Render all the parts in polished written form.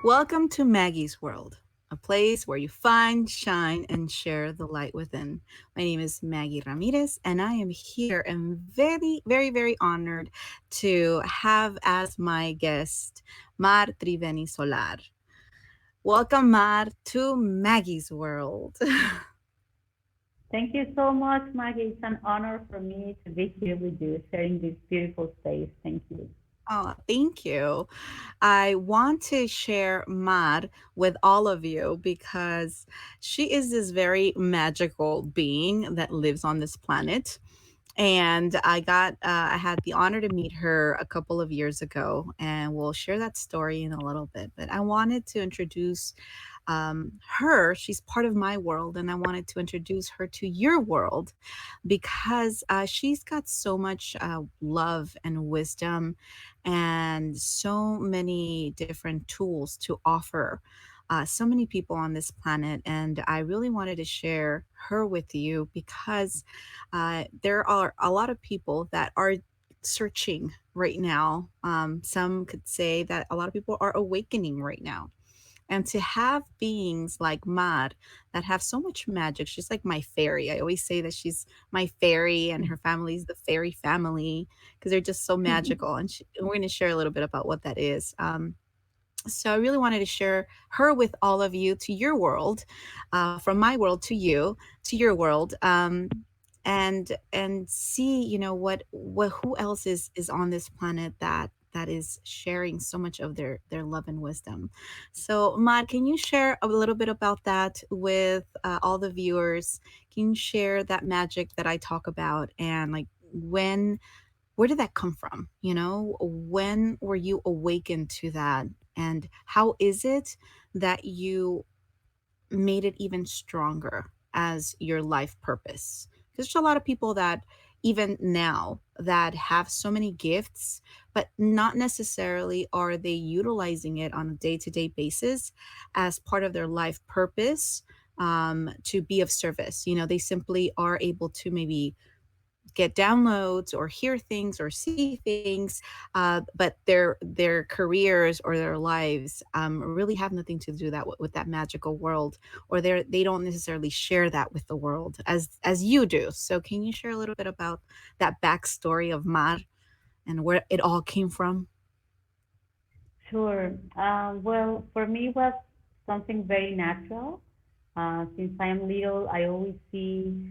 Welcome to Maggie's World, a place where you find, shine, and share the light within. My name is Maggie Ramirez, and I am here and very, very, very honored to have as my guest Mar Triveni Solar. Welcome, Mar, to Maggie's World. Thank you so much, Maggie. It's an honor for me to be here with you, sharing this beautiful space. Thank you. Oh, thank you. I want to share Mar with all of you because she is this very magical being that lives on this planet. And I had the honor to meet her a couple of years ago, and we'll share that story in a little bit. But I wanted to introduce her. She's part of my world, and I wanted to introduce her to your world because she's got so much love and wisdom and so many different tools to offer so many people on this planet. And I really wanted to share her with you because there are a lot of people that are searching right now. Some could say that a lot of people are awakening right now, and to have beings like Mad that have so much magic. She's like my fairy. I always say that she's my fairy, and her family's the fairy family because they're just so magical. And we're going to share a little bit about what that is. So I really wanted to share her with all of you, to your world, from my world to you, to your world, and see, what who else is on this planet that is sharing so much of their love and wisdom. So, Mad, can you share a little bit about that with all the viewers? Can you share that magic that I talk about, and like when where did that come from? When were you awakened to that? And how is it that you made it even stronger as your life purpose? Because there's a lot of people that, even now, that have so many gifts, but not necessarily are they utilizing it on a day to day basis as part of their life purpose, to be of service. They simply are able to maybe get downloads or hear things or see things, but their careers or their lives really have nothing to do that with that magical world, or they don't necessarily share that with the world as you do. So can you share a little bit about that backstory of Mar and where it all came from? Sure. Well, for me, it was something very natural. Since I am little, I always see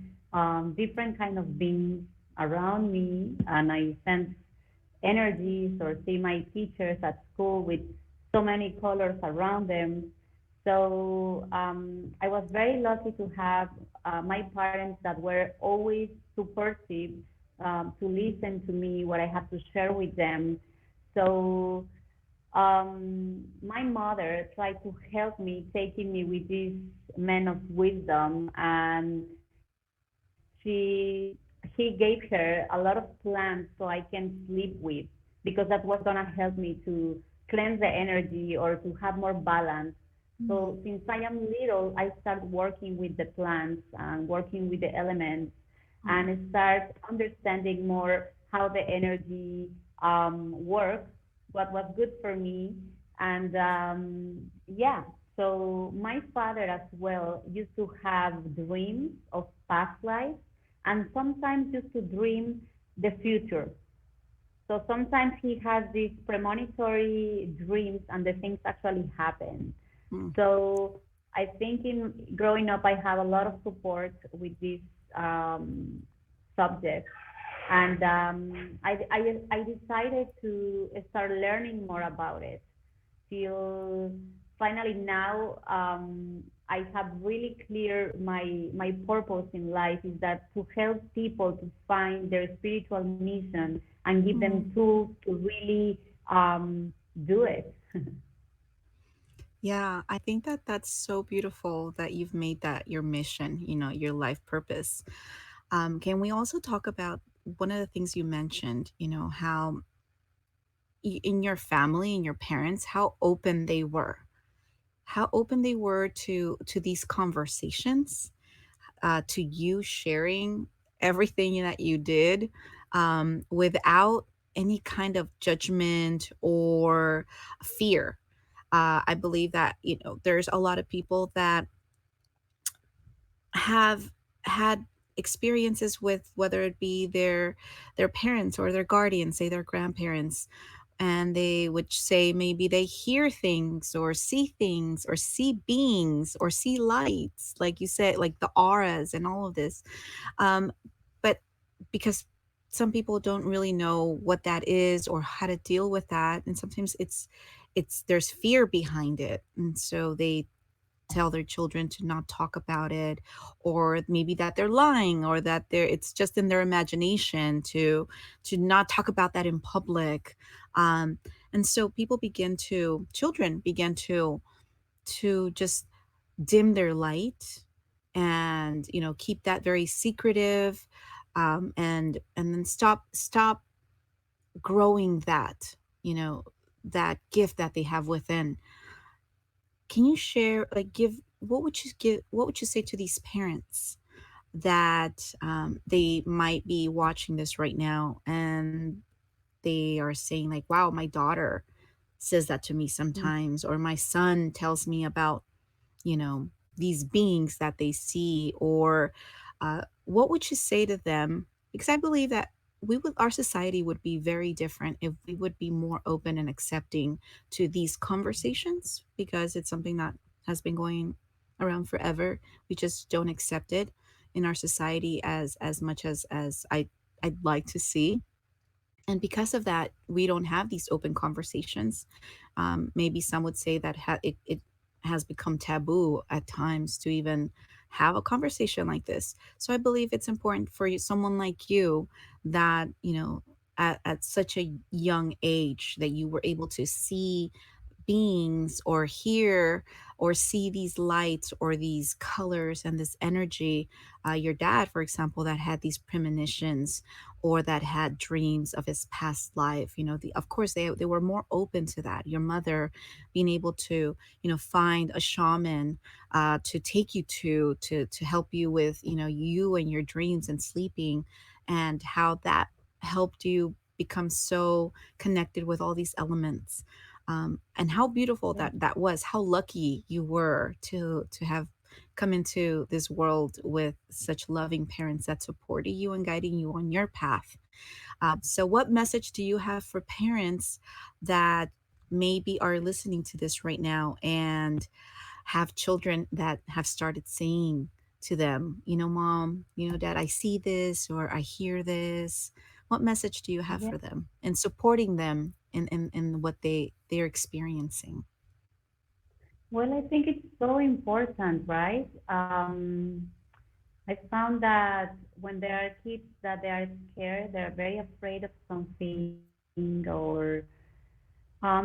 different kind of beings around me, and I sense energies or see my teachers at school with so many colors around them. So I was very lucky to have my parents that were always supportive, to listen to me, what I had to share with them. So my mother tried to help me, taking me with this man of wisdom, and she he gave her a lot of plants so I can sleep with, because that was gonna help me to cleanse the energy or to have more balance. So since I am little, I start working with the plants and working with the elements, and start understanding more how the energy works, what was good for me. And yeah, so my father as well used to have dreams of past lives, and sometimes used to dream the future. So sometimes he has these premonitory dreams and the things actually happen. Mm. So I think in growing up, I have a lot of support with this um, subject. And I decided to start learning more about it, till finally now, I have really clear my purpose in life is that to help people to find their spiritual mission and give them Mm. tools to really do it. Yeah, I think that that's so beautiful that you've made that your mission, your life purpose. Can we also talk about one of the things you mentioned, how in your family and your parents, how open they were, to these conversations, to you sharing everything that you did, without any kind of judgment or fear. I believe that, there's a lot of people that have had experiences with, whether it be their parents or their guardians, say their grandparents, and they would say maybe they hear things or see beings or see lights, like you said, like the auras and all of this. Um, but because some people don't really know what that is or how to deal with that, and sometimes it's there's fear behind it, and so they tell their children to not talk about it, or maybe that they're lying, or that it's just in their imagination to not talk about that in public. um, and so children begin to just dim their light, and keep that very secretive, and then stop growing that gift that they have within. Can you share, like, give what would you say to these parents that they might be watching this right now, and they are saying like, wow, my daughter says that to me sometimes, or my son tells me about these beings that they see, or what would you say to them? Because I believe that our society would be very different if we would be more open and accepting to these conversations, because it's something that has been going around forever. We just don't accept it in our society as much as I'd like to see. And because of that, we don't have these open conversations. Maybe some would say that it has become taboo at times to even have a conversation like this. So I believe it's important for someone like you, that at such a young age, that you were able to see beings, or hear or see these lights or these colors and this energy. Your dad, for example, that had these premonitions, or that had dreams of his past life. Of course, they were more open to that. Your mother being able to find a shaman to take you to help you with you and your dreams and sleeping, and how that helped you become so connected with all these elements. And how beautiful Yeah. that was. How lucky you were to have come into this world with such loving parents that supported you and guiding you on your path. So, what message do you have for parents that maybe are listening to this right now and have children that have started saying to them, mom, dad, I see this or I hear this? What message do you have Yeah. for them and supporting them in what they're experiencing? Well, I think it's so important, right? I found that when there are kids that they are scared, they're very afraid of something, or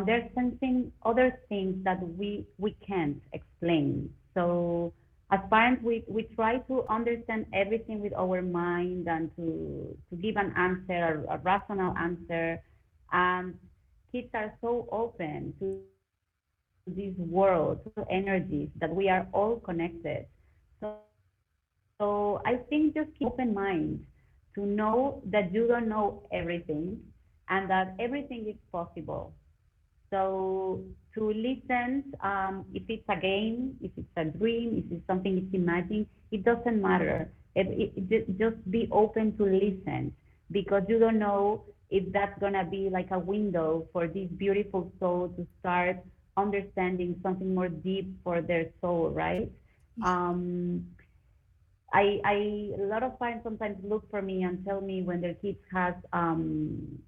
they're sensing other things that we can't explain. So as parents, we try to understand everything with our mind and to give an answer, a rational answer. And kids are so open to this world, to energies, that we are all connected. So I think just keep an open mind to know that you don't know everything and that everything is possible. So to listen, if it's a game, if it's a dream, if it's something it's imagined, it doesn't matter. Just be open to listen, because you don't know if that's gonna be like a window for this beautiful soul to start understanding something more deep for their soul, right? Yeah. Um, a lot of parents sometimes look for me and tell me when their kids has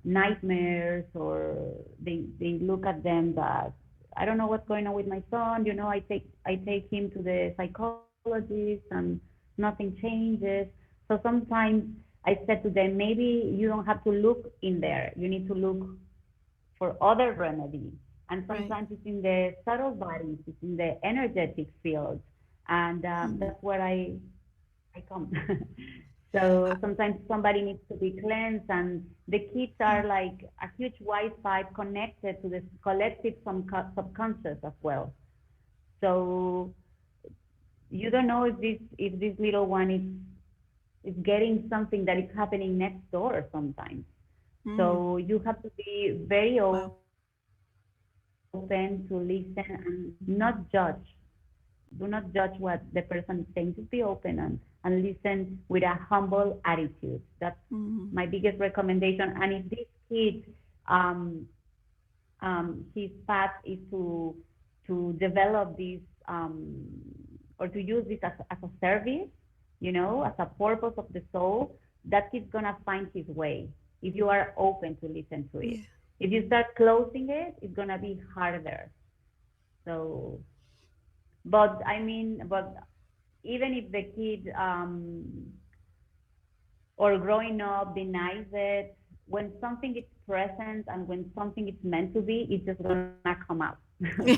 nightmares, or they look at them that I don't know what's going on with my son. I take him to the psychologist and nothing changes. So sometimes I said to them, maybe you don't have to look in there. You need to look for other remedies. And Right. sometimes it's in the subtle bodies, it's in the energetic field, and Mhm. that's where I come. So sometimes somebody needs to be cleansed, and the kids are like a huge Wi-Fi connected to the collective subconscious as well. So you don't know if this little one is getting something that is happening next door sometimes. Mm. So you have to be very Wow. open, open to listen and not judge. Do not judge what the person is saying. Just be open and listen with a humble attitude. That's Mhm. my biggest recommendation. And if this kid, um, his path is to develop this or to use this as a service, as a purpose of the soul, that kid's gonna find his way if you are open to listen to it. Yeah. If you start closing it, it's gonna be harder. So, but I mean, but even if the kid or growing up denies it, when something is present and when something is meant to be, it's just gonna come out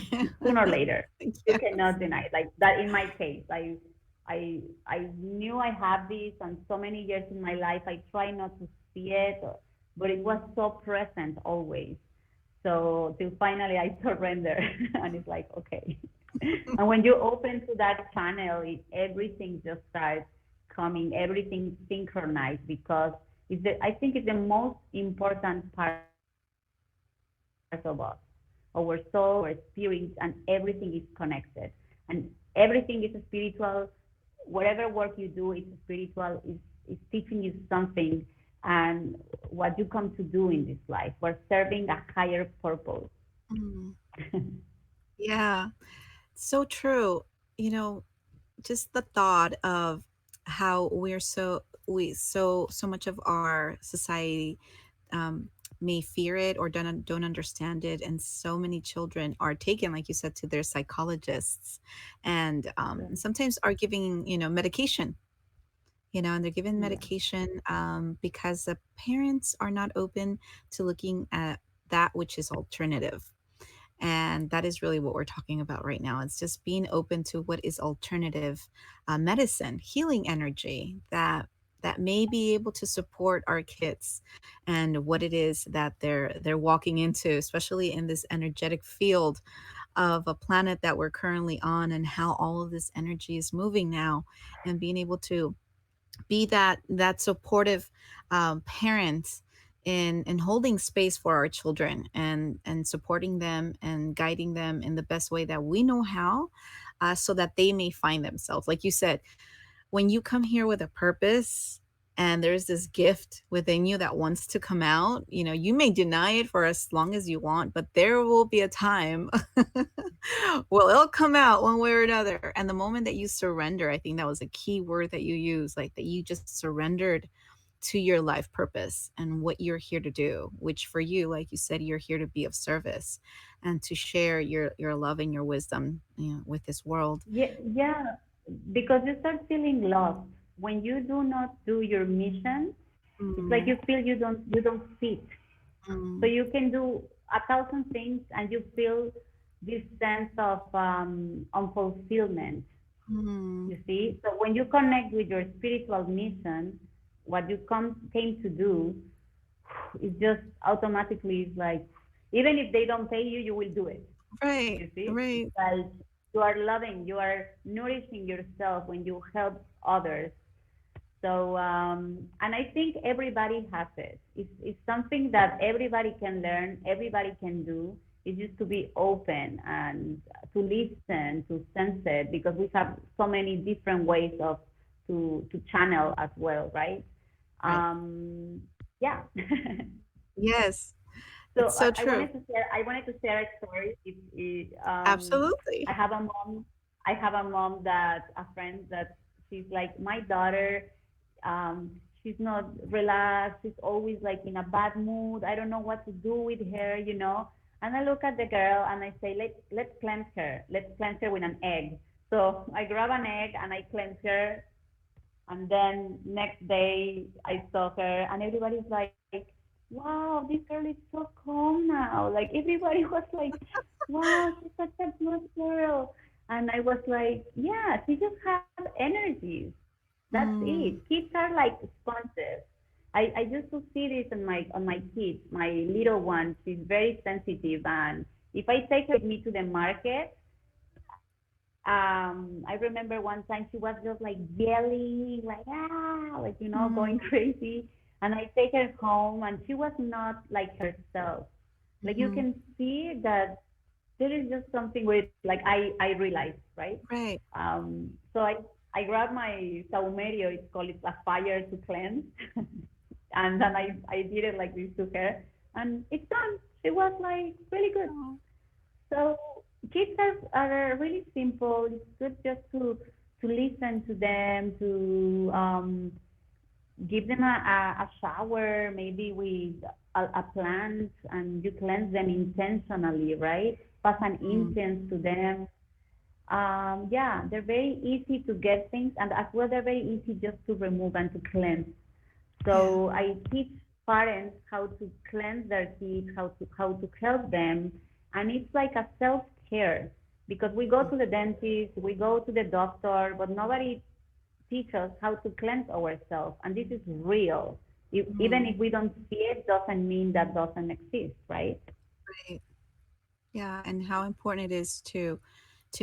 sooner or later. You Yeah. cannot deny it. Like that in my case, I knew I had this, and so many years in my life I try not to see it, but it was so present always. So till finally I surrender, and it's like okay. And when you open to that channel, everything just starts coming, everything synchronized because I think it's the most important part of us. Our soul, our spirit, and everything is connected. And everything is spiritual. Whatever work you do, it's spiritual, is teaching you something and what you come to do in this life. We're serving a higher purpose. Mhm. Yeah. So true. You know, just the thought of how so much of our society um, may fear it or don't understand it, and so many children are taken, like you said, to their psychologists, and sometimes are giving medication, and they're given Yeah. medication because the parents are not open to looking at that which is alternative. And that is really what we're talking about right now. It's just being open to what is alternative medicine, healing energy that may be able to support our kids and what it is that they're walking into, especially in this energetic field of a planet that we're currently on, and how all of this energy is moving now, and being able to be that supportive parent in holding space for our children, and supporting them and guiding them in the best way that we know how, so that they may find themselves, like you said, when you come here with a purpose and there's this gift within you that wants to come out, you may deny it for as long as you want, but there will be a time well, it'll come out one way or another. And the moment that you surrender, I think that was a key word that you used, like that you just surrendered to your life purpose and what you're here to do, which for you, like you said, you're here to be of service and to share your love and your wisdom, with this world. Yeah, yeah, because you start feeling lost when you do not do your mission. It's like Mm, you feel you don't fit. So mm, you can do a thousand things and you feel this sense of unfulfillment. mm, You see, so when you connect with your spiritual mission, what you came to do, is just automatically is like even if they don't pay you, you will do it. right, You see, it's right. like you are loving, you are nourishing yourself when you help others. So, and I think everybody has it. It's something that everybody can learn, everybody can do. It's just to be open and to listen, to sense it, because we have so many different ways of to channel as well, right? Right. Um, yeah. Yes, So it's so I wanted true. to share. I wanted to share a story. Absolutely. I have a mom. I have a mom that a friend that she's like my daughter. She's not relaxed. She's always like in a bad mood. I don't know what to do with her. And I look at the girl and I say, let's cleanse her. Let's cleanse her with an egg. So I grab an egg and I cleanse her, and then next day I saw her and everybody's like, wow, this girl is so calm now. Like everybody was like, wow, she's such a good girl. And I was like, yeah, she just has energies. That's it. Mm, Kids are like sponges. I used to see this on my kids. My little one, she's very sensitive, and if I take her with me to the market, I remember one time she was just like yelling, like going mm, crazy. And I take her home, and she was not like herself. Like you mhm, can see that there is just something weird. Like I realized, right? Right. So I grabbed my saumerio. It's called, it's a fire to cleanse, and then I did it like this to her, and it's done. It was like really good. Oh. So kids are really simple. It's good just to listen to them, to give them a shower, maybe with a plant, and you cleanse them intentionally, right? Pass an Mm, incense to them. Yeah, they're very easy to get things, and as well, they're very easy just to remove and to cleanse. yeah. So I teach parents how to cleanse their kids, how to help them, and it's like a self care because we go to the dentist, we go to the doctor, but nobody teach us how to cleanse ourselves. And this is real. Even Mm, if we don't see it, doesn't mean that doesn't exist, right? right. Yeah, and how important it is to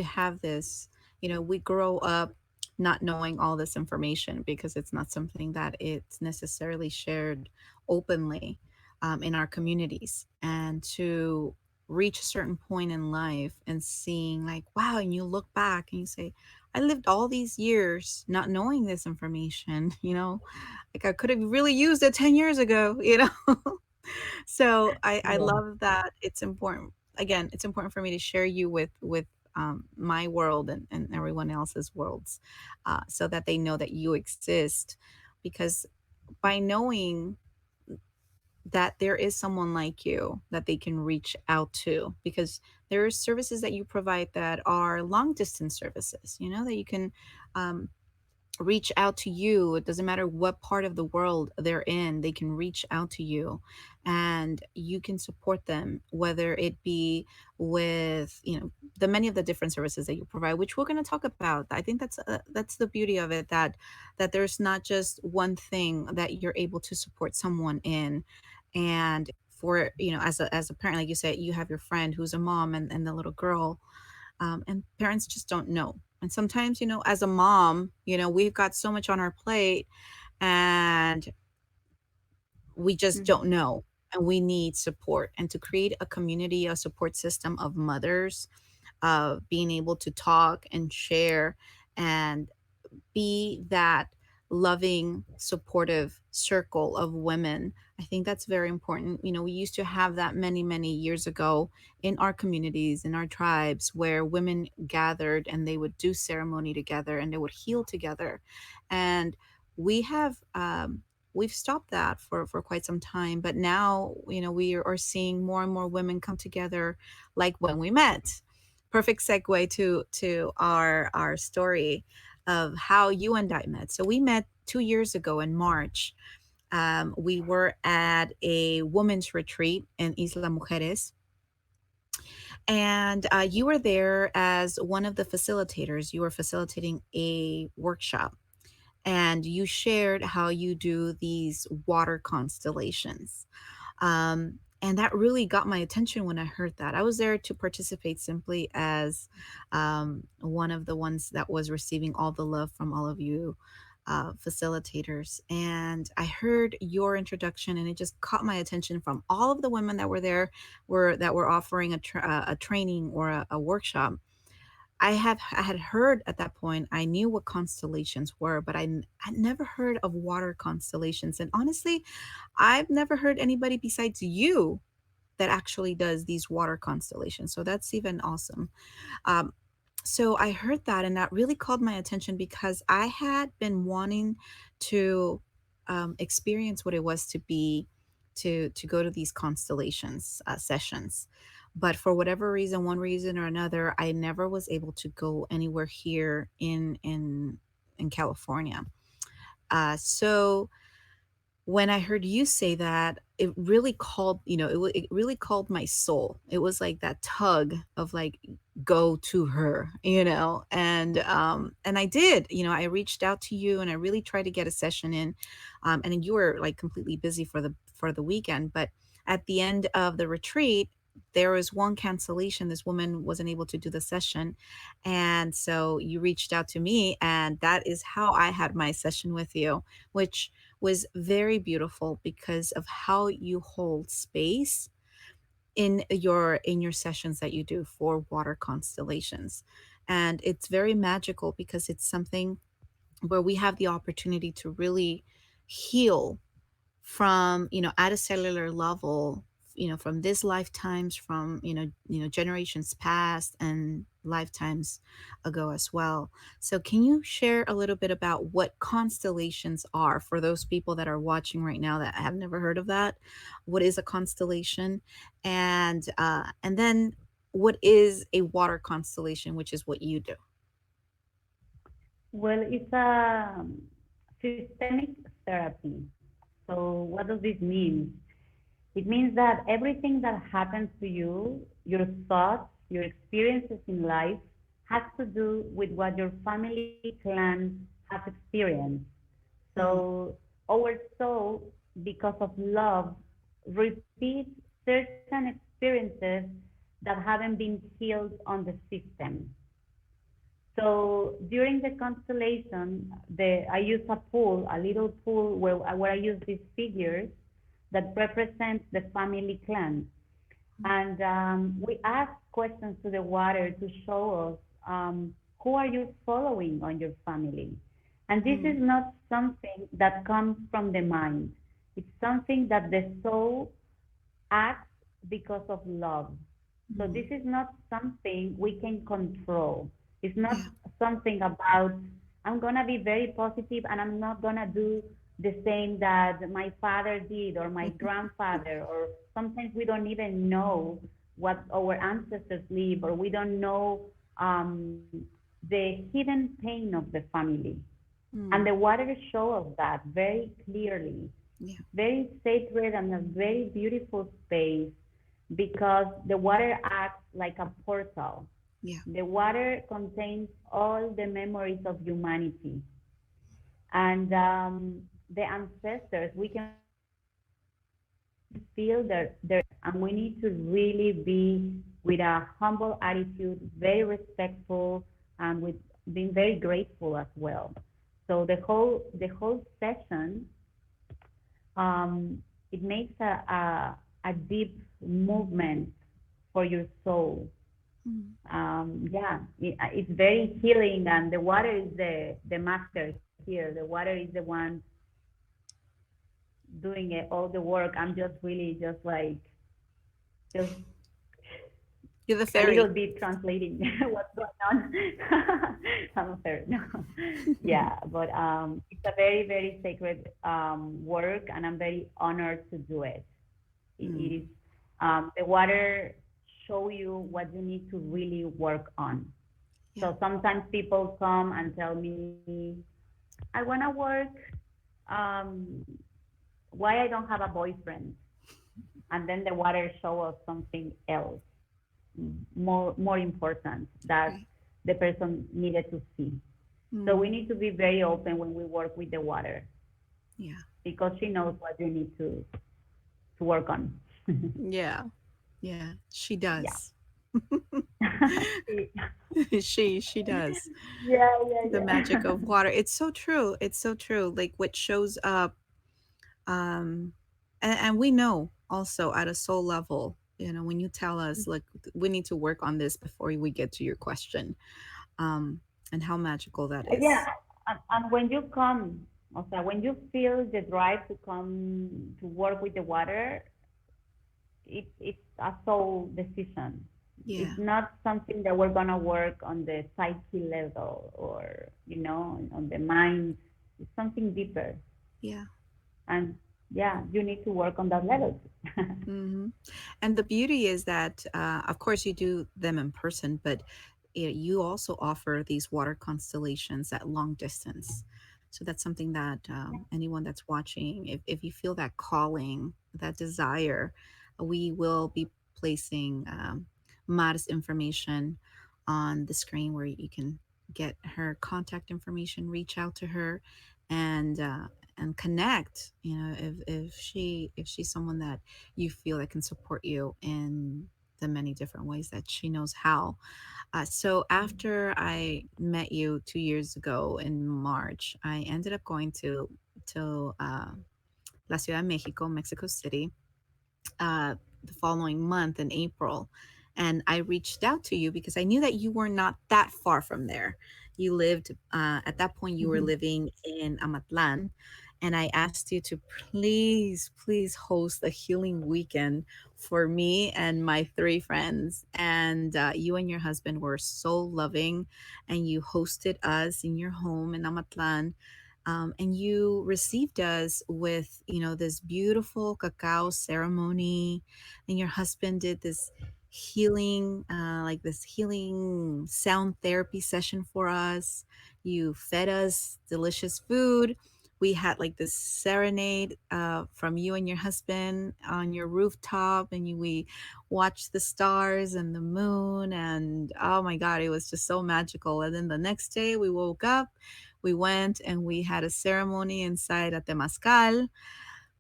have this. We grow up not knowing all this information because it's not something that it's necessarily shared openly in our communities. And to reach a certain point in life and seeing like, wow, and you look back and you say, I lived all these years not knowing this information, like I could have really used it 10 years ago. So I Yeah. love that it's important. Again, it's important for me to share you with my world and everyone else's worlds, so that they know that you exist. Because by knowing that there is someone like you that they can reach out to, because there are services that you provide that are long distance services, that you can um, reach out to you. It doesn't matter what part of the world they're in, they can reach out to you and you can support them, whether it be with, the many of the different services that you provide, which we're going to talk about. I think that's the beauty of it, that there's not just one thing that you're able to support someone in. And for, as a parent, like you said, you have your friend who's a mom and the little girl, and parents just don't know. And sometimes, as a mom, we've got so much on our plate and we just Mm-hmm. don't know. And we need support. And to create a community, a support system of mothers, being able to talk and share and be that loving, supportive circle of women. I think that's very important. We used to have that many, many years ago in our communities, in our tribes, where women gathered and they would do ceremony together and they would heal together. And we have, we've stopped that for quite some time, but now we are seeing more and more women come together, like when we met. Perfect segue to our story of how you and I met. So we met 2 years ago in March. We were at a women's retreat in Isla Mujeres, and you were there as one of the facilitators. You were facilitating a workshop, and you shared how you do these water constellations. And that really got my attention when I heard that. I was there to participate simply as one of the ones that was receiving all the love from all of you facilitators. And I heard your introduction, and it just caught my attention from all of the women that were there, that were offering a training or a workshop. I had heard at that point. I knew what constellations were, but I never heard of water constellations. And honestly, I've never heard anybody besides you that actually does these water constellations. So that's even awesome. Um, so I heard that, and that really called my attention because I had been wanting to experience what it was to be to go to these constellations sessions. But for whatever reason, one reason or another, I never was able to go anywhere here in California. So when I heard you say that, it really called, it really called my soul. It was like that tug of like, go to her, and I did. I reached out to you and I really tried to get a session in, and then you were like completely busy for the weekend. But at the end of the retreat, there was one cancellation. This woman wasn't able to do the session, and so you reached out to me, and that is how I had my session with you, which was very beautiful because of how you hold space in your sessions that you do for water constellations. And it's very magical because it's something where we have the opportunity to really heal from, at a cellular level, from this lifetimes, from, generations past and lifetimes ago as well. So can you share a little bit about what constellations are for those people that are watching right now that have never heard of that? What is a constellation? And then what is a water constellation, which is what you do? Well, it's a systemic therapy. So what does this mean? It means that everything that happens to you, your thoughts, your experiences in life, has to do with what your family clan has experienced. Mm, So our soul, because of love, repeats certain experiences that haven't been healed on the system. So during the constellation, I use a pool, a little pool where I use these figures that represent the family clan. And we ask questions to the water to show us who are you following on your family. And this is mm, not something that comes from the mind. It's something that the soul acts because of love. So mm. this is not something we can control. It's not Yeah. something about I'm gonna be very positive and I'm not gonna do the same that my father did or my grandfather, or sometimes we don't even know what our ancestors live, or we don't know the hidden pain of the family. And Mm, the water shows us that very clearly. yeah. Very sacred and a very beautiful space because the water acts like a portal. Yeah. The water contains all the memories of humanity. And the ancestors, we can feel their and we need to really be with a humble attitude, very respectful, and with being very grateful as well. So the whole session, it makes a deep movement for your soul. Mm, Yeah, it's very healing, and the water is the master here. The water is the one doing it, all the work. I'm just really just like just you're the a little fairy. bit translating what's going on. I'm a third. No. Yeah, but it's a very very sacred work, and I'm very honored to do it. It Mm, is the water show you what you need to really work on. yeah. So sometimes people come and tell me, I want to work. Um, why I don't have a boyfriend? And then the water show us something else, more important that Right. the person needed to see. So we Mm, need to be very open when we work with the water yeah. because she knows what you need to work on. Yeah. Yeah. She Yeah. does. yeah, She does. yeah, The magic yeah. of water. It's so true. It's so true. Like what shows up, um and we know also at a soul level, when you tell us, like, we need to work on this before we get to your question, um and how magical that Yeah, is. and when you come, okay, when you feel the drive to come to work with the water, it's a soul decision. Yeah. It's not something that we're gonna work on the psyche level or on the mind. It's something deeper, Yeah. and yeah, you need to work on that level. Hmm. And the beauty is that, of course, you do them in person, but you also offer these water constellations at long distance. So that's something that, anyone that's watching, if you feel that calling, that desire, we will be placing, Mar's information on the screen where you can get her contact information, reach out to her, and connect. If she's someone that you feel that can support you in the many different ways that she knows how. So after I met you 2 years ago in March, I ended up going to La Ciudad de Mexico, Mexico City, the following month in April. And I reached out to you because I knew that you were not that far from there. You lived, at that point, you were living in Amatlan. And I asked you to please, please host a healing weekend for me and my three friends. And you and your husband were so loving, and you hosted us in your home in Amatlan. And you received us with, this beautiful cacao ceremony. And your husband did this healing, like this healing sound therapy session for us. You fed us delicious food. We had like this serenade from you and your husband on your rooftop, and we watched the stars and the moon. And oh my God, it was just so magical. And then the next day we woke up, we went and we had a ceremony inside at Temascal,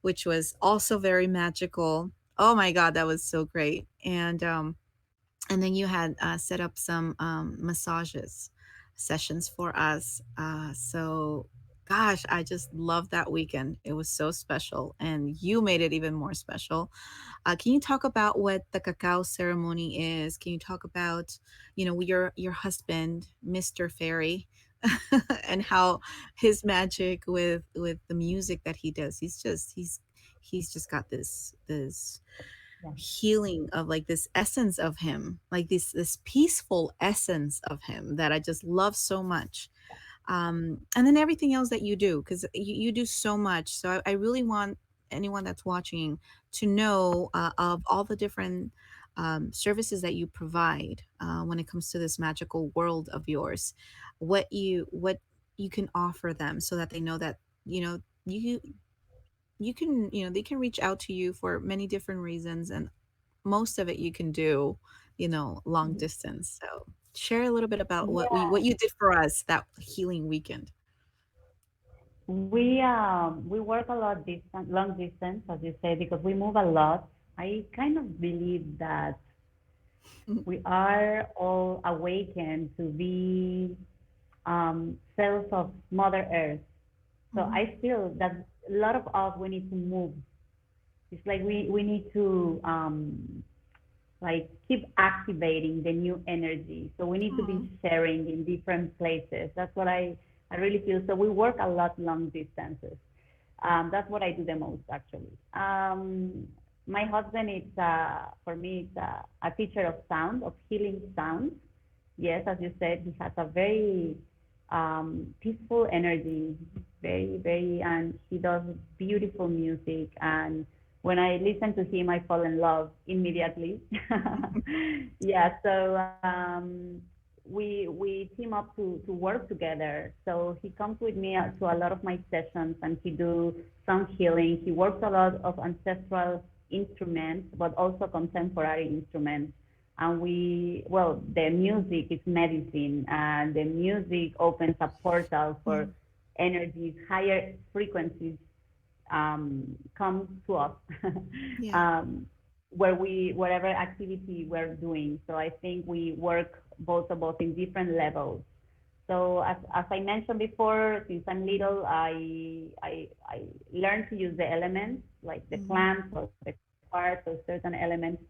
which was also very magical. Oh my God, that was so great. And then you had set up some massages sessions for us. So, gosh, I just loved that weekend. It was so special, and you made it even more special. Can you talk about what the cacao ceremony is? Can you talk about, your husband, Mr. Fairy, and how his magic with the music that he does? He's just got this Yeah. healing of like this essence of him, like this peaceful essence of him that I just love so much. And then everything else that you do, because you do so much. So I really want anyone that's watching to know of all the different services that you provide when it comes to this magical world of yours, what you can offer them so that they know that you can, they can reach out to you for many different reasons, and most of it you can do, long distance. So share a little bit about what Yeah, you did for us that healing weekend. we work a lot distance, long distance, as you say, because we move a lot. I kind of believe that we are all awakened to be cells of Mother Earth. So Mhm. I feel that a lot of us we need to move. It's like we need to like keep activating the new energy. So we need to Aw. be sharing in different places. That's what I really feel. So we work a lot long distances. That's what I do the most actually. My husband is for me it's a teacher of sound, of healing sound. Yes, as you said, he has a very peaceful energy, very, and he does beautiful music. And when I listen to him, I fall in love immediately. Yeah, so we team up to work together. So he comes with me to a lot of my sessions, and he do some healing. He works a lot of ancestral instruments, but also contemporary instruments. And well, the music is medicine, and the music opens a portal for Mm. energies, higher frequencies come to us Yeah. um, whatever activity we're doing. So I think we work both of us in different levels. So as I mentioned before, since I'm little, I learned to use the elements like the Mhm. plants or the parts or certain elements.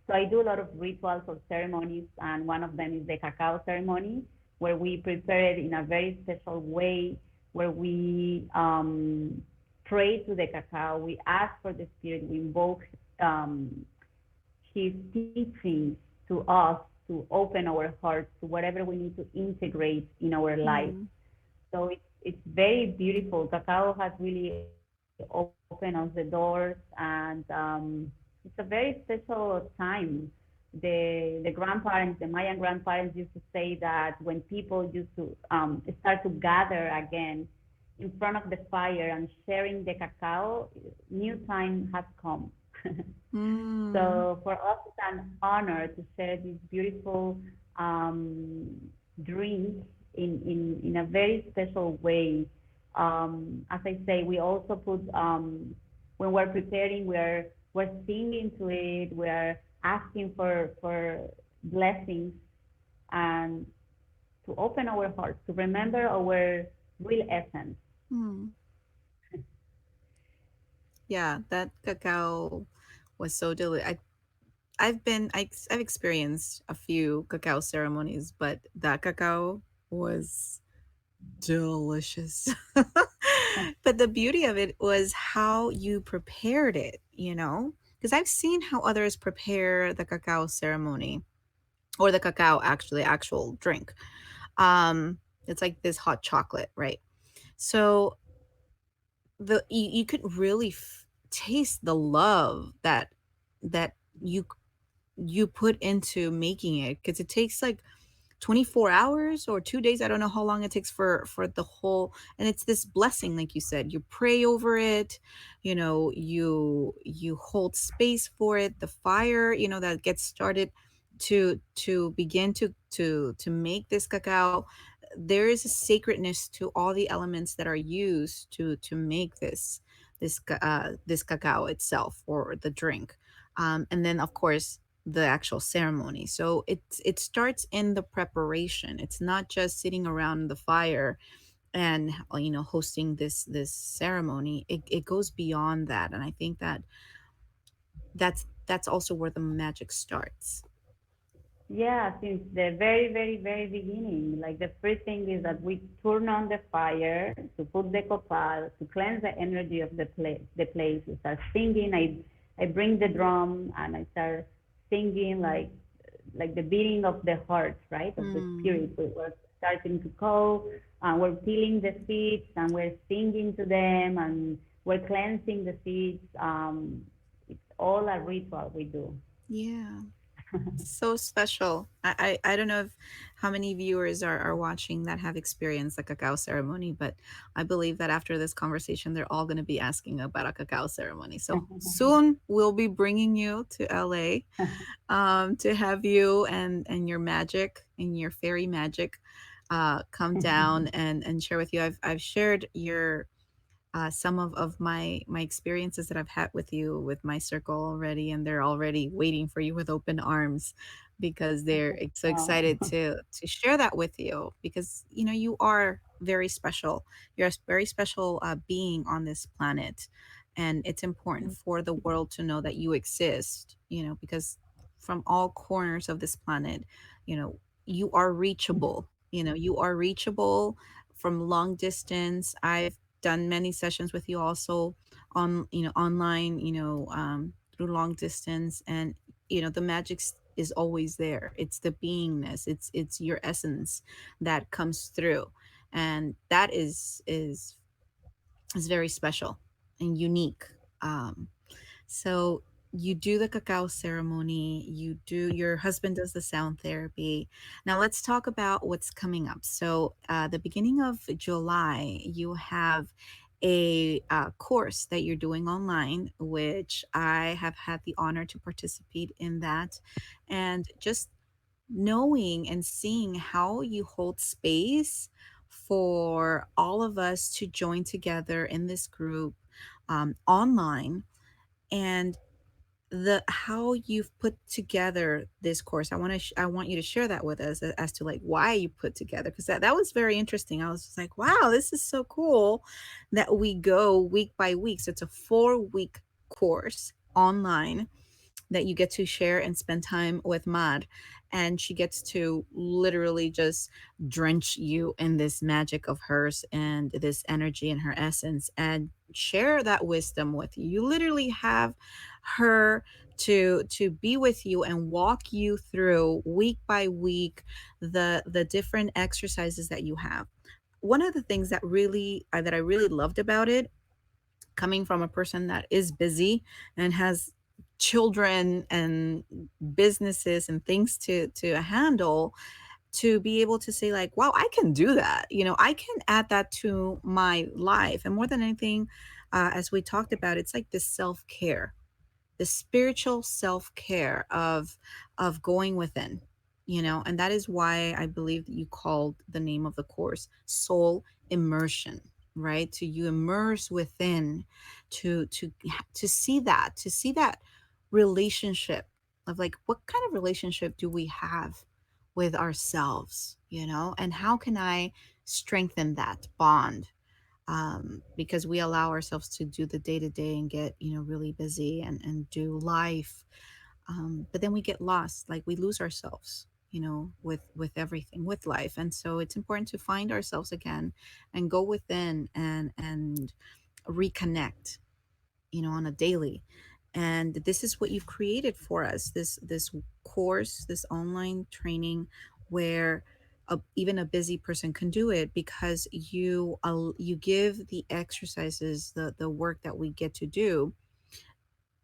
So I do a lot of rituals or ceremonies, and one of them is the cacao ceremony, where we prepare it in a very special way, where we pray to the cacao, we ask for the spirit, we invoke um, his teachings to us to open our hearts to whatever we need to integrate in our life. Mm. So it's very beautiful. Cacao has really opened us the doors, and it's a very special time. The grandparents, the Mayan grandparents, used to say that when people used to start to gather again in front of the fire and sharing the cacao, new time has come. Mm. So for us, it's an honor to share this beautiful um, drink in a very special way. As I say, we also put when we're preparing, we're singing to it, we're asking for blessings and to open our hearts, to remember our real essence. Mm. Yeah, that cacao was so delicious. I've experienced a few cacao ceremonies, but that cacao was delicious. But the beauty of it was how you prepared it, you know? Because I've seen how others prepare the cacao ceremony, or the cacao, actually actual drink. It's like this hot chocolate, right? So you could really taste the love that you put into making it, because it takes like 24 hours or 2 days. I don't know how long it takes for the whole. And it's this blessing, like you said, you pray over it, you hold space for it, the fire, that gets started to begin to make this cacao. There is a sacredness to all the elements that are used to make this cacao itself, or the drink. And then, of course, the actual ceremony. So it starts in the preparation. It's not just sitting around the fire and hosting this ceremony. It goes beyond that, and I think that's also where the magic starts. Yeah, since the very, very, very beginning, like the first thing is that we turn on the fire to put the copal to cleanse the energy of the place. We start singing. I bring the drum and I start singing like the beating of the heart, right, of the Mm, spirit. We're starting to call, and we're peeling the seeds, and we're singing to them, and we're cleansing the seeds. It's all a ritual we do. yeah. So special. I don't know if how many viewers are watching that have experienced a cacao ceremony, but I believe that after this conversation, they're all going to be asking about a cacao ceremony. So soon we'll be bringing you to LA, to have you and your magic and your fairy magic come down and share with you. I've shared your some of my experiences that I've had with you with my circle already, and they're already waiting for you with open arms, because they're so Oh. excited to share that with you, because you are very special. You're a very special being on this planet, and it's important for the world to know that you exist. Because from all corners of this planet, you know you are reachable. You are reachable from long distance. I've done many sessions with you also on online, through long distance. And the magic is always there. It's the beingness, it's your essence that comes through, and that is very special and unique. So you do the cacao ceremony, your husband does the sound therapy. Now let's talk about what's coming up. So the beginning of July, you have a course that you're doing online, which I have had the honor to participate in that. And just knowing and seeing how you hold space for all of us to join together in this group, online, and the how you've put together this course. I want you to share that with us, as to like why you put together, because that was very interesting. I was just like, wow, this is so cool that we go week by week. So it's a 4-week course online that you get to share and spend time with Mad. And she gets to literally just drench you in this magic of hers and this energy and her essence, and share that wisdom with you. You literally have her to be with you and walk you through week by week the different exercises that you have. One of the things that I really loved about it, coming from a person that is busy and has children and businesses and things to handle, to be able to say like, wow, I can do that. I can add that to my life. And more than anything, as we talked about, it's like this self-care, the spiritual self-care of going within. And that is why I believe that you called the name of the course soul immersion, right? To you immerse within, to see that relationship of like, what kind of relationship do we have with ourselves, and how can I strengthen that bond because we allow ourselves to do the day to day and get, really busy and do life. But then we get lost, like we lose ourselves, with everything, with life. And so it's important to find ourselves again and go within and reconnect, on a daily. And this is what you've created for us, this course, this online training, where even a busy person can do it, because you give the exercises, the work that we get to do,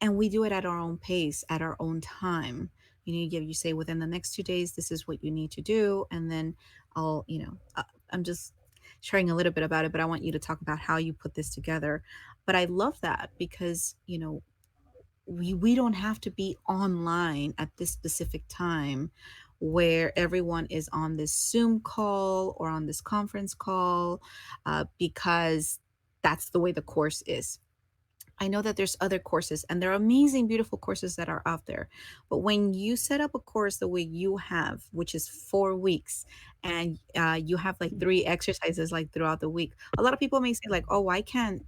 and we do it at our own pace, at our own time. You say within the next 2 days, this is what you need to do, and then I'm just sharing a little bit about it, but I want you to talk about how you put this together. But I love that because we don't have to be online at this specific time where everyone is on this Zoom call or on this conference call, because that's the way the course is. I know that there's other courses, and there are amazing, beautiful courses that are out there. But when you set up a course the way you have, which is 4 weeks, and you have like three exercises like throughout the week, a lot of people may say like, "Oh, I can't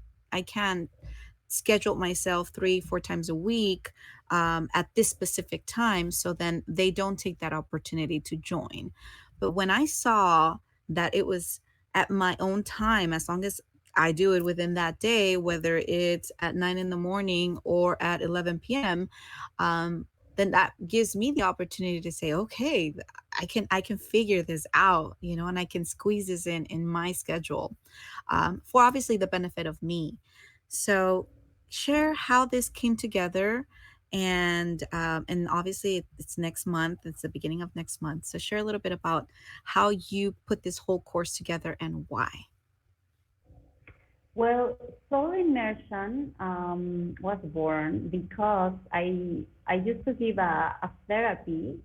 schedule myself 3 4 times a week at this specific time," so then they don't take that opportunity to join. But when I saw that it was at my own time, as long as I do it within that day, whether it's at 9 in the morning or at 11 p.m., um, then that gives me the opportunity to say, okay, I can figure this out, and I can squeeze this in my schedule, for obviously the benefit of me. So share how this came together, and obviously it's next month. It's the beginning of next month. So share a little bit about how you put this whole course together and why. Well, Soul Immersion was born because I used to give a therapy,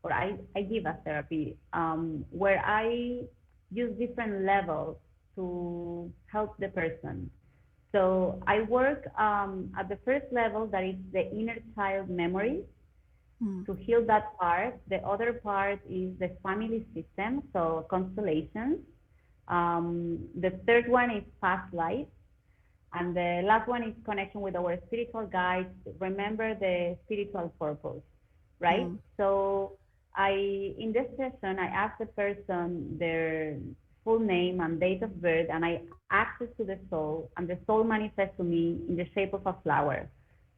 or I give a therapy where I use different levels to help the person. So I work at the first level, that is the inner child memory, Mm, to heal that part. The other part is the family system, so constellations. The third one is past life. And the last one is connection with our spiritual guides. Remember the spiritual purpose, right? mm, So in this session, I ask the person their full name and date of birth, and I access to the soul, and the soul manifests to me in the shape of a flower.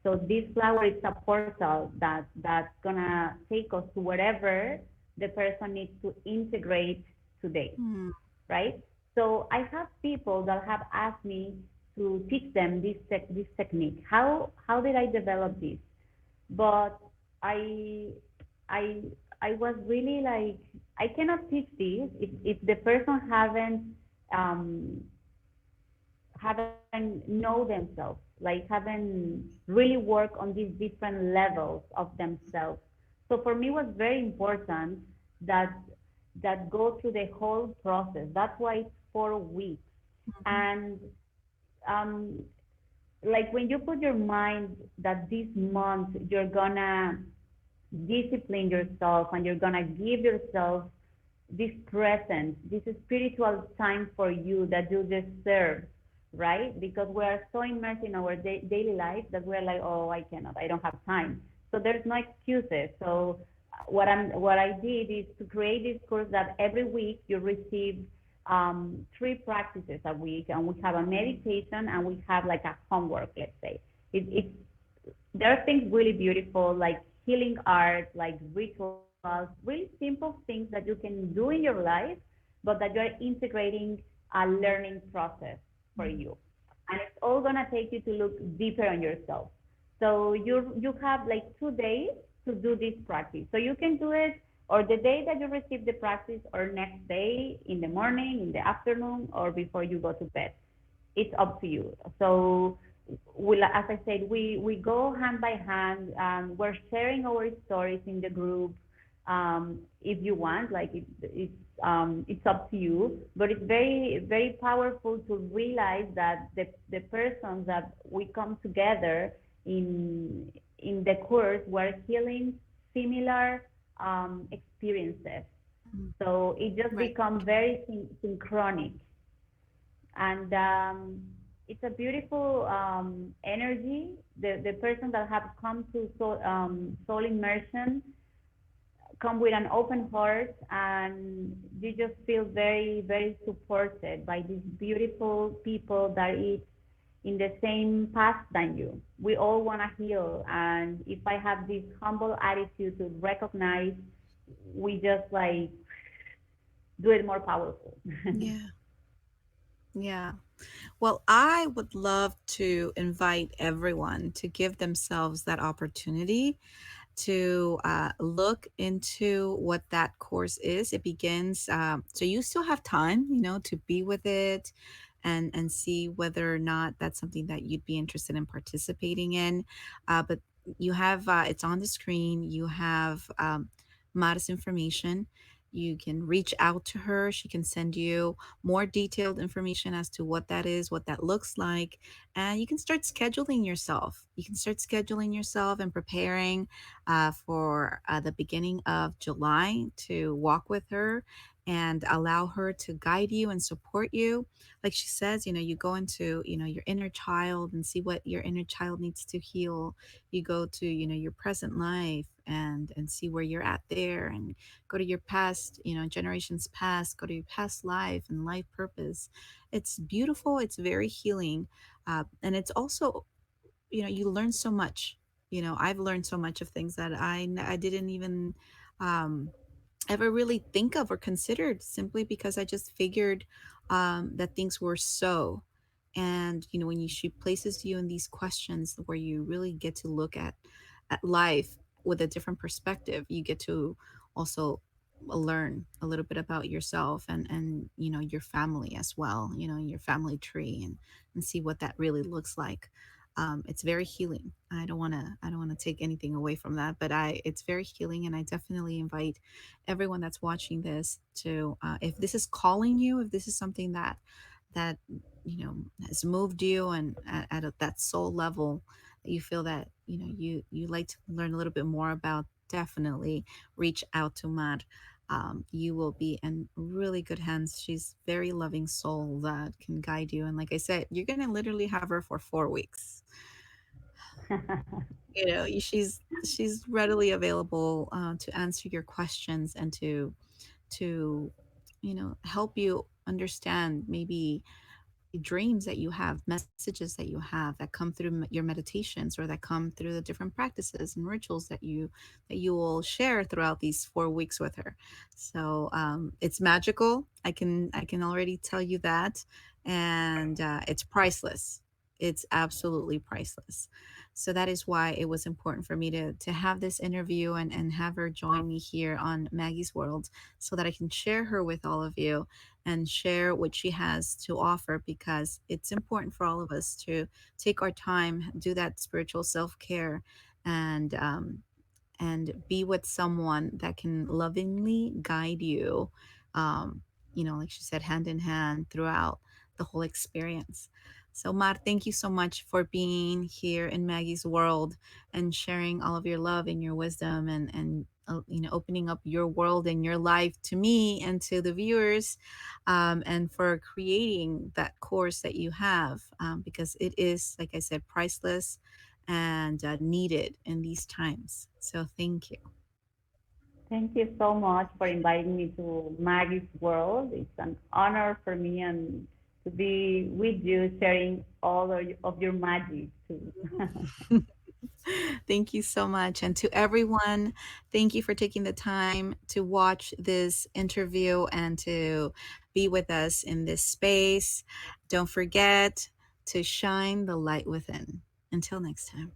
So this flower is a portal that's gonna take us to wherever the person needs to integrate today, mm, right? So I have people that have asked me to teach them this technique. How did I develop this? But I I I was really like, I cannot teach this if the person um haven't know themselves, like haven't really worked on these different levels of themselves. So for me, it was very important that go through the whole process. That's why it's 4 weeks. mhm, And um, like when you put your mind that this month you're gonna discipline yourself and you're gonna give yourself this present, this spiritual time for you that you deserve, right? Because we are so immersed in our daily life that we're like, oh, I cannot, I don't have time. So there's no excuses. So what I did is to create this course that every week you receive 3 practices a week, and we have a meditation, and we have like a homework, let's say. It's there are things really beautiful, like healing art, like rituals, really simple things that you can do in your life, but that you're integrating a learning process for mm, you. And it's all gonna take you to look deeper on yourself. So you have like 2 days to do this practice. So you can do it or the day that you receive the practice, or next day in the morning, in the afternoon, or before you go to bed. It's up to you. So as I said, we go hand by hand. We're sharing our stories in the group. If you want, like it's up to you. But it's very very powerful to realize that the persons that we come together in the course were healing similar experiences. mm. So it just Right. becomes very synchronic. and it's a beautiful energy. The person that have come to soul immersion come with an open heart, and you just feel very very supported by these beautiful people that is in the same path than you. We all want to heal, and if I have this humble attitude to recognize, we just like do it more powerful. Yeah. Yeah. Well, I would love to invite everyone to give themselves that opportunity to look into what that course is. It begins, so you still have time, to be with it and see whether or not that's something that you'd be interested in participating in. But you have, it's on the screen. You have Mara's information. You can reach out to her. She can send you more detailed information as to what that is, what that looks like, and you can start scheduling yourself. You can start scheduling yourself and preparing for the beginning of July to walk with her and allow her to guide you and support you. Like she says, you go into, your inner child and see what your inner child needs to heal. You go to, your present life and see where you're at there, and go to your past, generations past, go to your past life and life purpose. It's beautiful. It's very healing. And it's also, you learn so much. I've learned so much of things that I didn't even um, ever really think of or considered, simply because I just figured that things were so. And when she places you in these questions where you really get to look at life with a different perspective, you get to also learn a little bit about yourself and your family as well, your family tree, and see what that really looks like. It's very healing. I don't want to take anything away from that, but it's very healing, and I definitely invite everyone that's watching this to, if this is calling you, if this is something that has moved you, and that soul level that you feel that you like to learn a little bit more about, definitely reach out to Mad. You will be in really good hands. She's very loving soul that can guide you, and like I said, you're gonna literally have her for 4 weeks. She's readily available to answer your questions and to help you understand maybe dreams that you have, messages that you have that come through your meditations, or that come through the different practices and rituals that you will share throughout these 4 weeks with her. So it's magical. I can already tell you that, and it's priceless. It's absolutely priceless. So that is why it was important for me to have this interview and have her join me here on Maggie's World, so that I can share her with all of you and share what she has to offer, because it's important for all of us to take our time, do that spiritual self-care, and be with someone that can lovingly guide you, um, like she said, hand in hand throughout the whole experience. So, Mar, thank you so much for being here in Maggie's World and sharing all of your love and your wisdom, and opening up your world and your life to me and to the viewers, and for creating that course that you have, because it is, like I said, priceless and needed in these times. So thank you. Thank you so much for inviting me to Maggie's World. It's an honor for me and to be with you, sharing all of your magic too. Thank you so much. And to everyone, thank you for taking the time to watch this interview and to be with us in this space. Don't forget to shine the light within. Until next time.